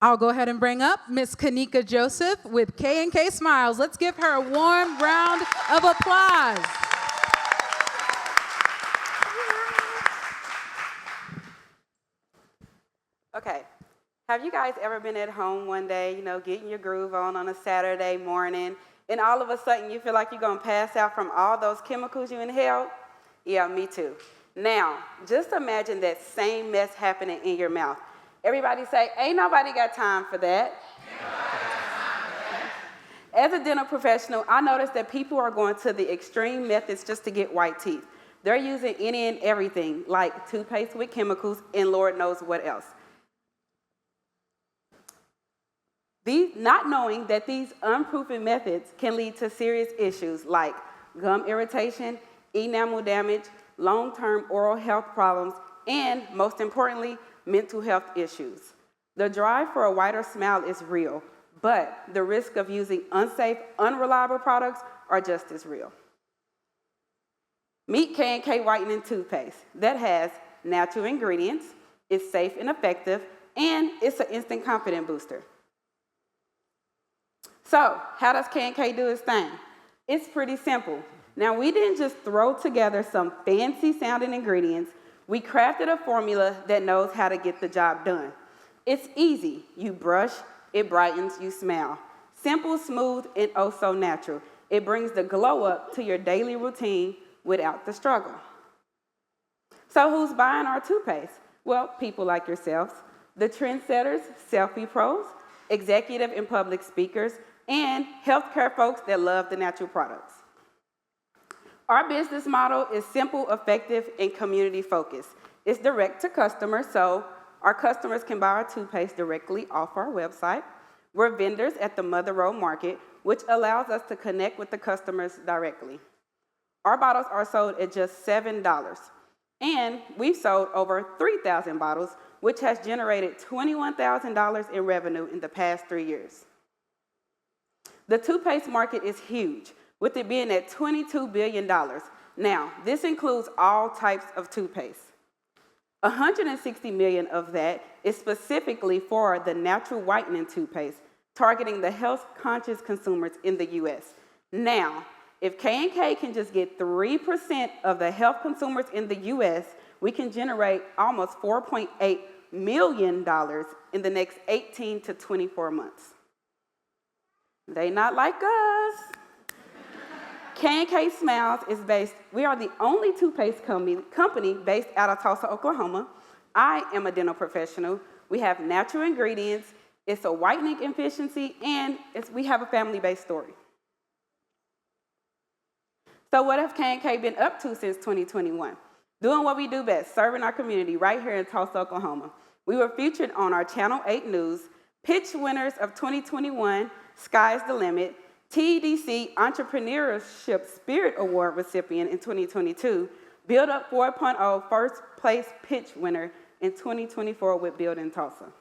I'll go ahead and bring up Miss Kanicka Joseph with K&K SMILES. Let's give her a warm round of applause. Okay, have you guys ever been at home one day, getting your groove on a Saturday morning, and all of a sudden you feel like you're gonna pass out from all those chemicals you inhaled? Yeah, me too. Now, just imagine that same mess happening in your mouth. Everybody say, ain't nobody got time for that. As a dental professional, I noticed that people are going to the extreme methods just to get white teeth. They're using any and everything, like toothpaste with chemicals and Lord knows what else. Not knowing that these unproven methods can lead to serious issues like gum irritation, enamel damage, long-term oral health problems, and most importantly, mental health issues. The drive for a whiter smile is real, but the risk of using unsafe, unreliable products are just as real. Meet K&K Whitening Toothpaste that has natural ingredients, it's safe and effective, and it's an instant confidence booster. So, how does K&K do its thing? It's pretty simple. Now, we didn't just throw together some fancy sounding ingredients. We crafted a formula that knows how to get the job done. It's easy. You brush, it brightens, you smile. Simple, smooth, and oh so natural. It brings the glow up to your daily routine without the struggle. So who's buying our toothpaste? Well, people like yourselves, the trendsetters, selfie pros, executive and public speakers, and healthcare folks that love the natural products. Our business model is simple, effective, and community-focused. It's direct to customers, so our customers can buy our toothpaste directly off our website. We're vendors at the Mother Road Market, which allows us to connect with the customers directly. Our bottles are sold at just $7, and we've sold over 3,000 bottles, which has generated $21,000 in revenue in the past 3 years. The toothpaste market is huge, with it being at $22 billion. Now, this includes all types of toothpaste. $160 million of that is specifically for the natural whitening toothpaste, targeting the health-conscious consumers in the U.S. Now, if K&K can just get 3% of the health consumers in the U.S., we can generate almost $4.8 million in the next 18 to 24 months. They not like us. K&K SMILES is we are the only toothpaste company based out of Tulsa, Oklahoma. I am a dental professional. We have natural ingredients. It's a whitening efficiency, and we have a family-based story. So what have K&K been up to since 2021? Doing what we do best, serving our community right here in Tulsa, Oklahoma. We were featured on our Channel 8 News, pitch winners of 2021, Sky's the Limit, TDC Entrepreneurship Spirit Award recipient in 2022, Build Up 4.0 first place pitch winner in 2024 with Build in Tulsa.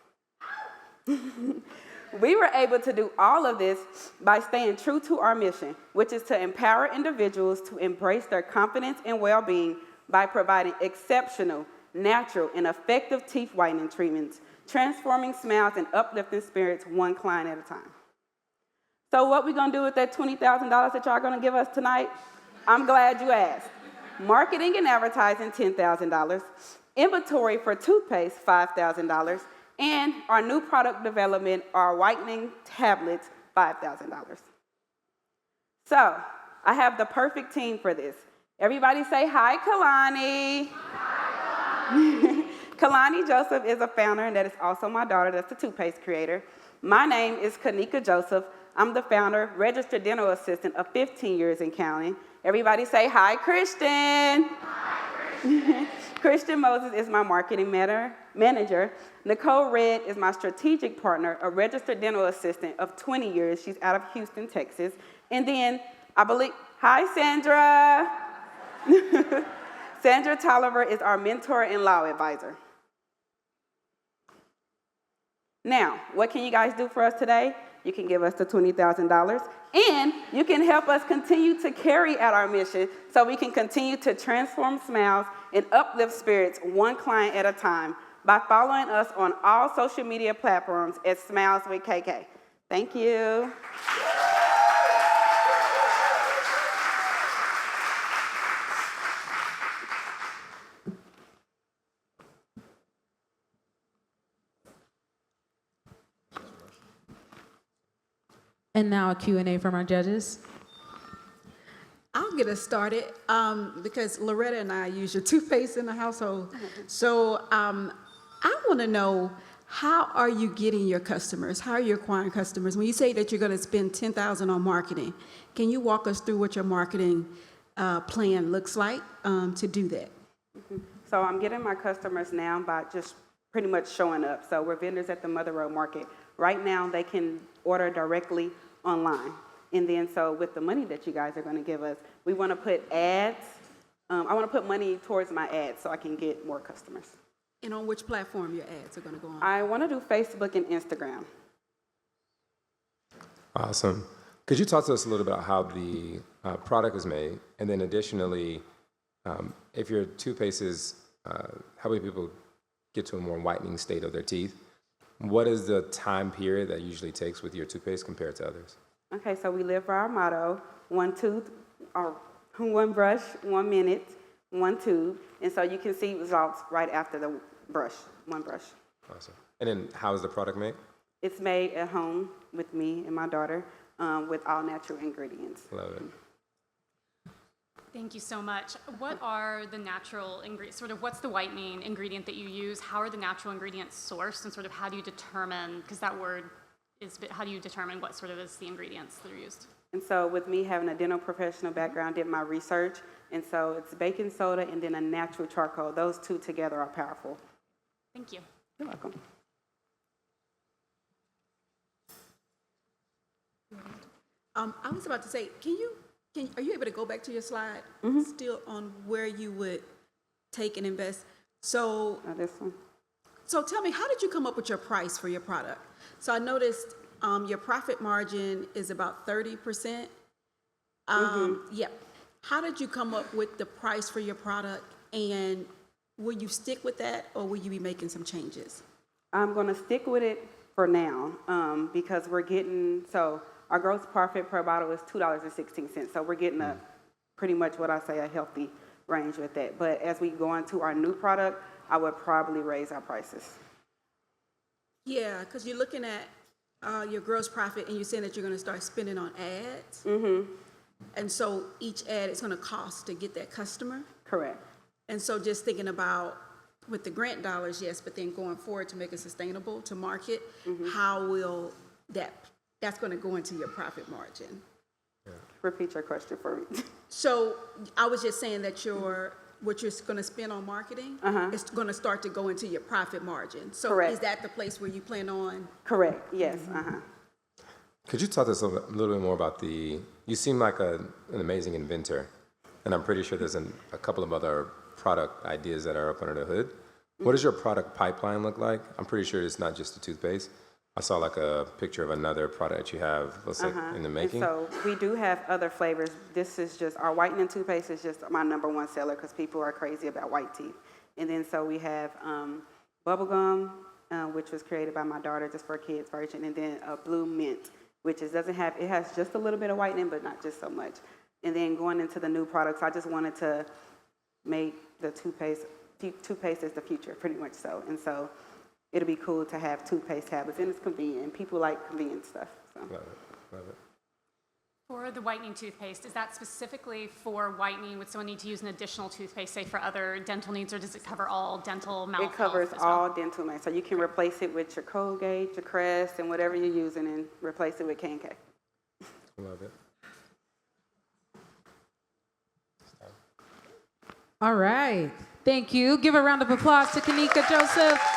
We were able to do all of this by staying true to our mission, which is to empower individuals to embrace their confidence and well-being by providing exceptional, natural, and effective teeth whitening treatments, transforming smiles and uplifting spirits one client at a time. So what we gonna do with that $20,000 that y'all gonna give us tonight? I'm glad you asked. Marketing and advertising, $10,000. Inventory for toothpaste, $5,000. And our new product development, our whitening tablets, $5,000. So I have the perfect team for this. Everybody say hi, Kalani. Hi, Kanicka Joseph is a founder, and that is also my daughter. That's the toothpaste creator. My name is Kanicka Joseph. I'm the founder, registered dental assistant of 15 years in counting. Everybody say hi, Christian. Hi, Christian. Christian Moses is my marketing manager. Nicole Red is my strategic partner, a registered dental assistant of 20 years. She's out of Houston, Texas. And then hi, Sandra. Sandra Tolliver is our mentor and law advisor. Now, what can you guys do for us today? You can give us the $20,000, and you can help us continue to carry out our mission so we can continue to transform smiles and uplift spirits one client at a time by following us on all social media platforms at Smiles with KK. Thank you. And now a Q&A from our judges. I'll get us started because Loretta and I use your toothpaste in the household. So I want to know, how are you getting your customers? How are you acquiring customers? When you say that you're going to spend $10,000 on marketing, can you walk us through what your marketing plan looks like to do that? So I'm getting my customers now by just pretty much showing up. So we're vendors at the Mother Road Market. Right now, they can order directly online. And then so with the money that you guys are going to give us, we want to put ads. I want to put money towards my ads so I can get more customers. And on which platform your ads are going to go on? I want to do Facebook and Instagram. Awesome. Could you talk to us a little about how the product is made? And then additionally, if your toothpaste is helping people get to a more whitening state of their teeth, what is the time period that usually takes with your toothpaste compared to others? Okay, so we live by our motto, one tooth, or one brush, 1 minute, one tube. And so you can see results right after the brush, one brush. Awesome. And then how is the product made? It's made at home with me and my daughter with all natural ingredients. Love it. Thank you so much. What are the natural ingredients, sort of what's the whitening ingredient that you use? How are the natural ingredients sourced, and sort of how do you determine, because that word is, how do you determine what sort of is the ingredients that are used? And so with me having a dental professional background, did my research, and so it's baking soda and then a natural charcoal. Those two together are powerful. Thank you. You're welcome. I was about to say, are you able to go back to your slide still on where you would take and invest? So, This one. so tell me, how did you come up with your price for your product? So I noticed your profit margin is about 30%. Yeah. How did you come up with the price for your product, and will you stick with that, or will you be making some changes? I'm going to stick with it for now because we're getting, so our gross profit per bottle is $2.16. So we're getting a pretty much what I say a healthy range with that. But as we go into our new product, I would probably raise our prices. Yeah, because you're looking at your gross profit, and you're saying that you're going to start spending on ads. And so each ad is going to cost to get that customer. Correct. And so just thinking about with the grant dollars, yes, but then going forward to make it sustainable, to market, how will that's going to go into your profit margin? Repeat your question for me. So I was just saying that what you're going to spend on marketing is going to start to go into your profit margin. So Correct. Is that the place where you plan on? Correct. Yes. Could you talk to us a little bit more about you seem like an amazing inventor, and I'm pretty sure there's a couple of other product ideas that are up under the hood. What does your product pipeline look like? I'm pretty sure it's not just the toothpaste. I saw like a picture of another product that you have, looks like in the making. And so we do have other flavors. This is just, our whitening toothpaste is just my #1 seller because people are crazy about white teeth. And then so we have bubble gum, which was created by my daughter just for a kids version, and then a blue mint, which it has just a little bit of whitening, but not just so much. And then going into the new products, I just wanted to make the toothpaste is the future, pretty much so. And so it'll be cool to have toothpaste tablets, and it's convenient, and people like convenient stuff. So. Love it, love it. For the whitening toothpaste, is that specifically for whitening? Would someone need to use an additional toothpaste, say for other dental needs, or does it cover all dental mouth It covers health as well? all dental needs, so you can replace it with your Colgate, your Crest, and whatever you're using, and replace it with K&K. Love it. All right. Thank you. Give a round of applause to Kanicka Joseph.